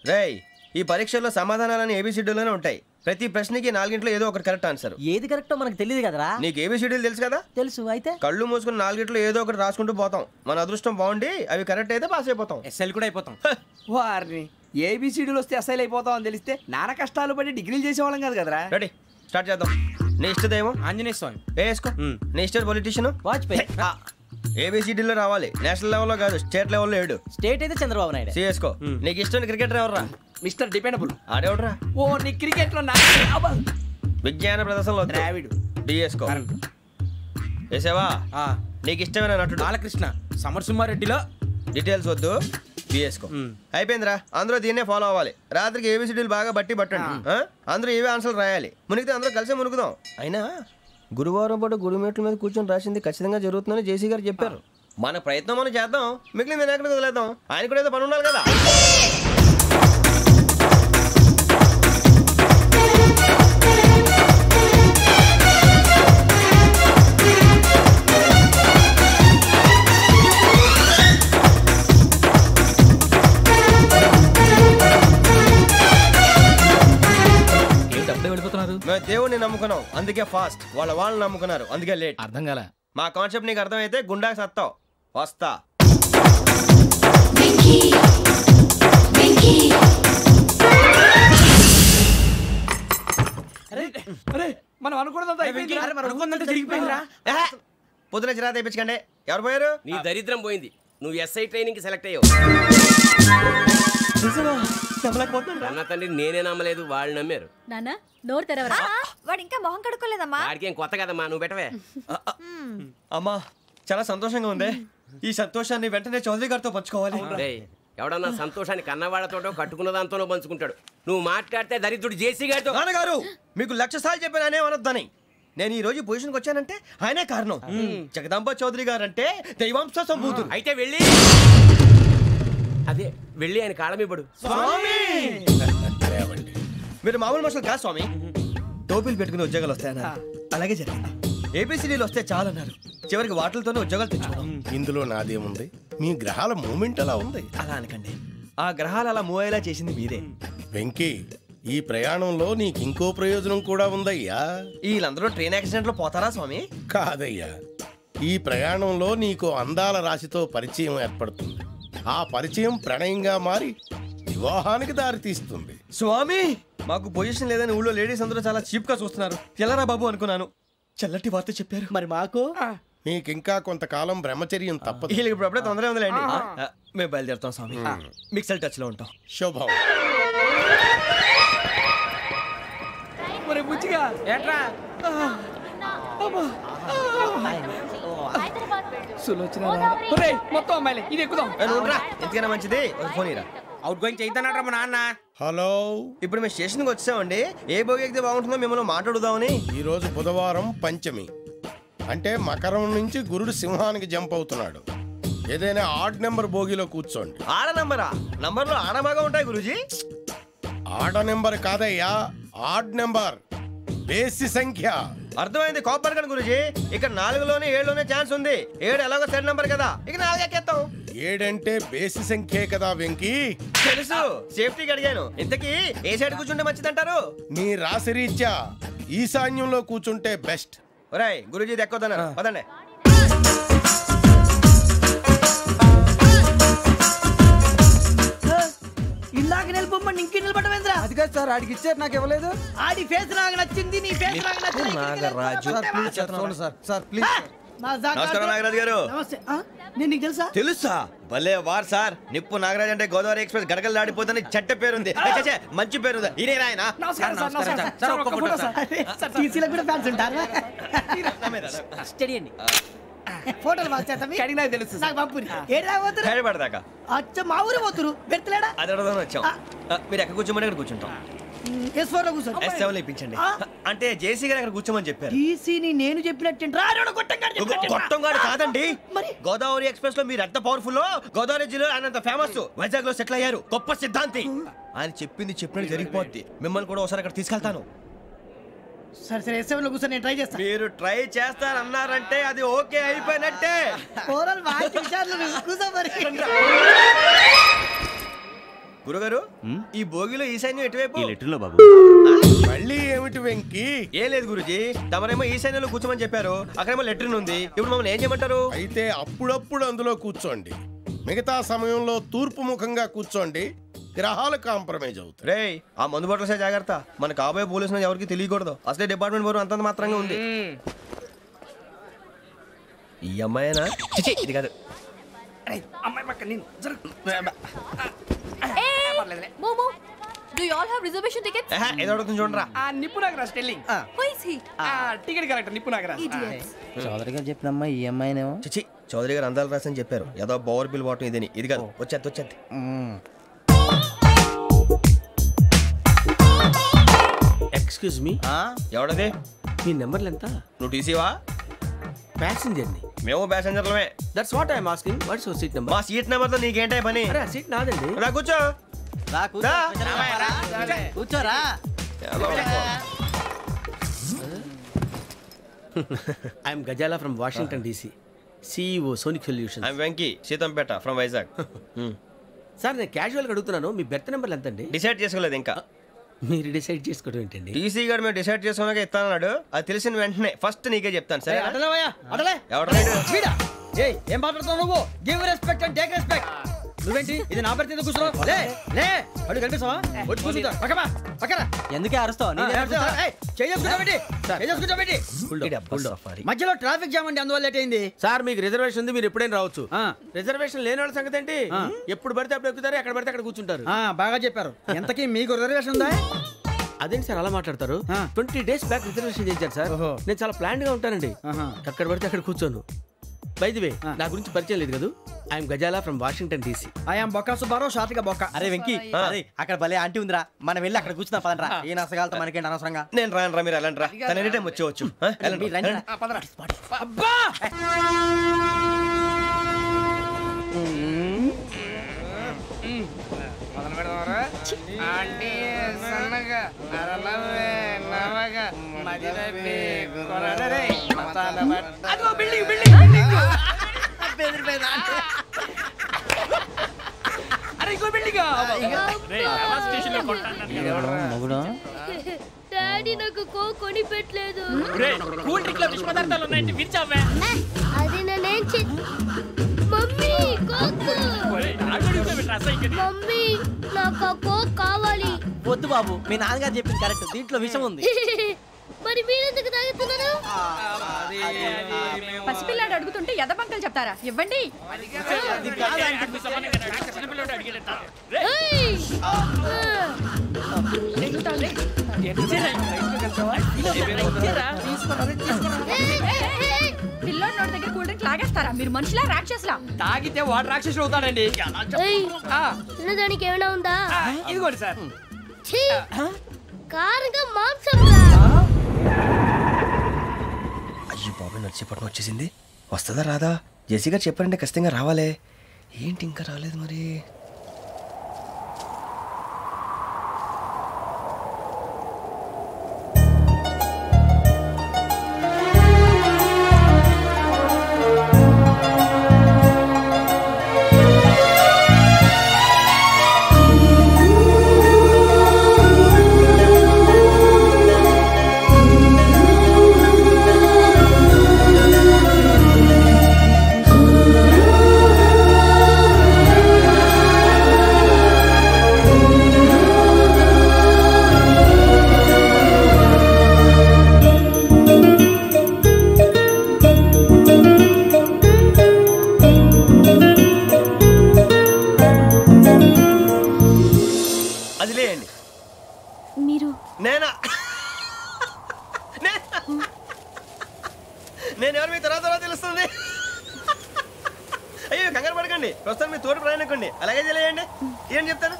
రేయ్ ఈ పరీక్షల్లో సమాధానాలని ఏబిసిడ్యూల్లోనే ఉంటాయి. ప్రతి ప్రశ్నకి 4 ఏదో ఒకటి కరెక్ట్ ఆన్సర్. ఏది కరెక్టో మనకు తెలియదు కదరా. నీకు ఏబిసిడ్యూల్ తెలుసు కదా? తెలుసు. అయితే కళ్ళు మూసుకుని 4 ఏదో ఒకటి రాసుకుంటూ పోతాం. మన అదృష్టం బాగుండి అవి కరెక్ట్ అయితే పాస్ అయిపోతాం. ఎస్ఎల్ కూడా అయిపోతాం. వారిని ఏబిసిడీలు వస్తే అసైల్ అయిపోతాం అని తెలిస్తే నాన్న కష్టాలు పడి డిగ్రీలు చేసేవాళ్ళం కాదు కదరా. రెడీ స్టార్ట్ చేద్దాం. నీ ఇష్టదేమో ఆంజనేయ స్వామి. వేసుకో. నీ ఇష్ట పొలిటీషియన్ వాజ్పేయి. ఏబిసిడీలో రావాలి, నేషనల్ లెవెల్లో కాదు, స్టేట్ లెవెల్లో 7. స్టేట్ అయితే చంద్రబాబు నాయుడు. సిఎస్కో. నీకు ఇష్టం క్రికెటర్ ఎవర్రా? Mister dependable. ఆడేవడరా? ఓ నీ క్రికెట్ లో విజ్ఞాన ప్రదర్శనలో ద్రావిడు. డిఎస్కో. వేసావా? నీకు ఇష్టమైన నటుడు? బాలకృష్ణ. సమర్సింహారెడ్డిలో డీటెయిల్స్ వద్దు, బిఎస్కో. అయిపోయిందిరా. అందరూ దీన్నే ఫాలో అవ్వాలి. రాత్రికి ఏబిసిడీలు బాగా బట్టి పట్టండి. అందరూ ఏవే ఆన్సర్లు రాయాలి. మునిగితే అందరూ కలిసి మునుగుదాం. అయినా గురువారం పాటు గురుమేట్ల మీద కూర్చొని రాసింది ఖచ్చితంగా జరుగుతుందని జేసీ గారు చెప్పారు. మన ప్రయత్నం మనం చేద్దాం, మిగిలింది నేను ఎక్కడికి వదిలేద్దాం. ఆయన కూడా ఏదో పని ఉండాలి కదా. మేము దేవుడిని నమ్ముకున్నాం అందుకే ఫాస్ట్, వాళ్ళు నమ్ముకున్నారు అందుకే లేట్. అర్థం కాలే. మా కాన్సెప్ట్ నీకు అర్థమైతే గుండా సత్తావు. వస్తా. మనం అనుకున్నదంతా జరిగిపోయిందిరా. పొద్దున చిరా తెప్పించకండి. ఎవరు పోయారు? నీ దరిద్రం పోయింది. నువ్వు ఎస్ఐ ట్రైనింగ్ కి సెలెక్ట్ అయ్యావు. అన్న తండ్రి నేనే నమ్మలేదు, వాళ్ళు నమ్మారు. నాన్న నోరు తెరవరా. వాడు ఇంకా మొహం కడుక్కోలేదమ్మా. వాడికి ఏం కొత్త కదమ్మా, నువ్వు పెట్టవే. అమ్మా చాలా సంతోషంగా ఉంది. ఈ సంతోషాన్ని వెంటనే చౌదరి గారితో పంచుకోవాలి. ఎవడన్నా సంతోషాన్ని కన్నవాడతోటో కట్టుకున్న దాంతోనో పంచుకుంటాడు. నువ్వు మాట్లాడితే దరిద్రుడు జేసీ గారితో. నాన్నగారు మీకు 1,00,000 సార్లు చెప్పాను అనే అనొద్దని. నేను ఈ రోజు పొజిషన్కి వచ్చానంటే ఆయనే కారణం. జగదాంబ చౌదరి గారు అంటే దైవాంశ సంభూతుడు. అయితే వెళ్ళి అదే వెళ్ళి ఆయన కాళ్ళమివ్వడు. మీరు మామూలు మనుషులు కాదు స్వామి. టోపీలు పెట్టుకుని ఉద్యోగాలు వస్తాయన్నారు, అలాగే జరిగింది. ఏబిసిడీలు వస్తే చాలన్నారు, చివరికి వాటిలతోనే ఉద్యోగాలు తెచ్చుకున్నాం. ఇందులో నాదేముంది? మీ గ్రహాల మూమెంట్ అలా ఉంది. అలా అనకండి, ఆ గ్రహాలు అలా మూవ్ అయ్యేలా చేసింది మీరే. వెంకీ, ఈ ప్రయాణంలో నీకు ఇంకో ప్రయోజనం కూడా ఉందయ్యా. వీళ్ళందరూ ట్రైన్ యాక్సిడెంట్ లో పోతారా స్వామి? కాదయ్యా, ఈ ప్రయాణంలో నీకు అందాల రాశితో పరిచయం ఏర్పడుతుంది. ఆ పరిచయం ప్రణయంగా మారి వివాహానికి దారి తీస్తుంది. స్వామి మాకు పొజిషన్ లేదని ఊళ్ళో లేడీస్ అందరూ చాలా చీప్ గా చూస్తున్నారు. ఎలారా బాబు అనుకున్నాను, చల్లటి వార్త చెప్పారు. మరి మాకు నీకింకా కొంతకాలం బ్రహ్మచర్యం తప్పదు. వీళ్ళకి ఇప్పుడు అప్పుడే తొందరగా ఉందిలేండి. మేము బయలుదేరుతాం స్వామి. మిక్సెల్ టచ్ లో ఉంటాం. శుభం. బుచ్చిగా ఏట్రా మొత్తం అమ్మాయిలే, ఇది ఎక్కుదాం. ఎందుకైనా మంచిది ఫోన్ ఇరా. అవుట్ గోయింగ్ చేద్దానట్రా మా నాన్న. హలో, ఇప్పుడు మేము స్టేషన్కి వచ్చామండి. ఏ బోగి ఎక్కితే బాగుంటుందో మిమ్మల్ని మాట్లాడుదామని. ఈరోజు బుధవారం పంచమి, అంటే మకరం నుంచి గురుడు సింహానికి జంప్ అవుతున్నాడు. ఏదైనా ఆడ్ నెంబర్ బోగిలో కూర్చోండి. ఆడ నంబరా? నంబర్లో ఆడ బాగా ఉంటాయి గురూజీ. ఆడ నెంబర్ కాదయ్యా, ఆడ్ నెంబర్, బేసి సంఖ్య. అర్థమైంది. కాపర్ కన్ గురూజీ, ఇక్కడ 4లోనే 7లోనే ఛాన్స్ ఉంది. 7 ఎలాగో సెడ్ నంబర్ కదా, ఇక 4 ఎక్కేస్తాం. 7 అంటే బేసి సంఖ్యే కదా వెంకీ. తెలుసు, సేఫ్టీకి అడిగాను. ఇంతకీ ఏ సైడ్ కూర్చుంటే మంచిదంటారు? నీ రాశి రీత్యా ఈశాన్యంలో కూర్చుంటే బెస్ట్. ఒరేయ్ గురూజీ దెక్కొద్దన్నారు, పదండి. ఇందాక నిలబొమ్మని ఇంకే నిలబడమేంద్రా? అది కాదు సార్, ఆడికి ఇచ్చారు, నాకు ఇవ్వలేదు. ఆడి ఫేస్ నాకు నచ్చింది, నీ ఫేస్ నాకు నచ్చింది. Nagaraju sir please. నమస్కారం నాగరాజు గారు. నమస్తే. నేను నీకు తెలుసా? తెలుసా? భలే వార్ సార్. నిప్పు నాగరాజ్ అంటే గోదావరి ఎక్స్ప్రెస్ గడగలు దాడిపోతుంది చెట్ట పేరుంది. మంచి పేరు. ఇదే ఆయన. టీసీలో కూడా ఫ్యాన్స్ ఉంటారా? స్టడీ అండి. ఫోటోలు కడిగినా తెలుసు. నాకు పంపుని ఏడా పోతురు? హైదరాబాద్ అచ్చ మా ఊరు పోతురు. పెడతలేడా? అది అడగదామని వచ్చాం. మీరు ఎక్కడ కూర్చోమని అక్కడ కూర్చుంటాం. S4 లో కూర్చో. S7 ఇప్పించండి. అంటే జేసీ గారు అక్కడ కూర్చోమని చెప్పారు. టీసీని నేను చెప్పినట్టు గొట్టంగాడు కాదండి. గోదావరి ఎక్స్ప్రెస్ లో మీరు ఎంత పవర్ఫుల్, గోదావరి జిల్లా ఆయన ఫేమస్. వైజాగ్ లో సెటిల్ అయ్యారు, గొప్ప సిద్ధాంతి. ఆయన చెప్పింది చెప్పినట్టు జరిగిపోద్ది. మిమ్మల్ని కూడా ఒకసారి అక్కడ తీసుకెళ్తాను. సరే సరే, S7 లో కూర్చొని నేను ట్రై చేస్తాను. మీరు ట్రై చేస్తారన్నారంటే అది ఓకే అయిపోయినట్టే. గురుగారు ఈ భోగిలో ఈశాన్యం ఎటువైపు లెటర్లో బాబు మళ్ళీ ఏమిటి వెంకీ? ఏం లేదు గురుజీ, తమరేమో ఈశాన్యంలో కూర్చోమని చెప్పారు, అక్కడేమో లెటర్ ఉంది. ఇప్పుడు మమ్మల్ని ఏం చేయమంటారు? అయితే అప్పుడప్పుడు అందులో కూర్చోండి, మిగతా సమయంలో తూర్పు ముఖంగా కూర్చోండి. గ్రహాలు కాంప్రమైజ్ అవుతాయి. రేయ్ ఆ మందు బట్టలసే జాగ్రత్త, మన కాబోయే పోలీసులు ఎవరికి తెలియకూడదు. అసలే డిపార్ట్మెంట్ బోరు అంతంత మాత్రంగా ఉంది. ఈ అమ్మాయినా? చిచి, ఇది కాదు. అమ్మాయి పక్క నేను మోమో do you all have reservation tickets? ఏదో అడుగుతుంది చూడరా. Nippu Nagaraj telling who is he? Ticket correct Nippu Nagaraj. Idiots. Chowdary గారు చెప్పినమ్మా ఈ అమ్మాయినేమో. చిచి, చౌదరి గారు అందాలు రాసని చెప్పారు. ఏదో బోర్ బిల్ వాటం ఇదని. ఇది కాదు, వచ్చేది. Excuse me, ఎవడది? మీ నెంబర్లు ఎంత? నువ్వు టీసీవా? ప్యాసింజర్ ని. మేము ప్యాసెంజర్లమే. That's what I'm asking. What's your seat number? మా సీట్ నెంబర్ తో నీకేంటే పని? అరే సీట్ నాదండి. రా కూర్చో. రా. కూర్చోరా. I'm Ghazala from Washington DC, CEO Sonic Solution. I'm Venky, Seethampeta from Vizag. Sir నేను క్యాజువల్గా అడుగుతున్నాను, మీ బెర్త్ నెంబర్లు ఎంత అండి? డిసైడ్ చేసుకోలేదు ఇంకా. మీరు డిసైడ్ చేసుకోవడం ఏంటండి? టీసీ గారు మేము డిసైడ్ చేసుకున్నాక ఇస్తానన్నాడు. అది తెలిసిన వెంటనే ఫస్ట్ నీకే చెప్తాను. సరే ఎవరు? ఏం మాట్లాడుతున్నావు నువ్వు? Give respect and take respect. నువ్వేంటి ఇది నా పరిస్థితి కూర్చున్నావు? లే లే అడుగు కనిపిస్తావా? వచ్చి కూర్చుంటా. పక్కమా పక్కరా. ఎందుకే అరుస్తావు? మధ్యలో ట్రాఫిక్ జామ్ అండి, అందువల్ల లేట్ అయింది. సార్ మీకు రిజర్వేషన్ ఉంది, మీరు ఎప్పుడైనా రావచ్చు. రిజర్వేషన్ లేని వాళ్ళ సంగతి ఏంటి? ఎప్పుడు పడితే అప్పుడు ఎక్కుతారు, ఎక్కడ పడితే అక్కడ కూర్చుంటారు. బాగా చెప్పారు. ఎంతకీ మీకు రిజర్వేషన్ ఉందా? అదేంటి సార్ అలా మాట్లాడతారు? 20 days బ్యాక్ రిజర్వేషన్ చేశారు సార్. నేను చాలా ప్లాన్డ్ గా ఉంటానండి, ఎక్కడ పడితే అక్కడ కూర్చోను. బై ది వే నా గురించి పరిచయం లేదు కదా, I'm Ghazala from Washington DC. I'm Bokka Subbarao, short గా బొక్క. అరే వెంకీ, అక్కడ భలే ఆంటీ ఉందిరా, మనం వెళ్ళి అక్కడ కూర్చున్నా పదనరా. ఏ నసగాలతో మనకేంటి అనవసరంగా. నేను రాను రా, మీరు వెళ్ళండి రా. తన ఎనీ టైం వచ్చేవచ్చు. అబ్బా డాడీ నాకు కొని పెట్టలేదు. అది నేనేం మమ్మీ మమ్మీ నాకు కోక్ కావాలి. వద్దు బాబు, మీ నాన్నగారు చెప్పింది కరెక్ట్, దీంట్లో విషయం ఉంది. మరి మీరెందుకు తాగుతున్నారు? పసిపిల్లాడు అడుగుతుంటే ఎదబంకలు చెప్తారా? ఇవ్వండి. పిల్లోడి నోటి దగ్గర కూల్ డ్రింక్ లాగేస్తారా? మీరు మనుషులా రాక్షసులా? తాగితే వాడు రాక్షసుడు అవుతాడండి. తినడానికి ఏమైనా ఉందా? ఇదిగోండి సార్. కారంగా మాంసం. అయ్యో బాబాయ్, నడిచేపట్నం వచ్చేసింది. వస్తుందా రాదా? జెసి గారు చెప్పారంటే ఖచ్చితంగా రావాలే. ఏంటి ఇంకా రాలేదు మరి? నేను ఎవరు మీ తర్వాత తెలుస్తుంది. అయ్యో కంగారు పడకండి, ప్రస్తుతం మీ తోటి ప్రయాణకండి. అలాగే తెలియండి. ఏం చెప్తాను.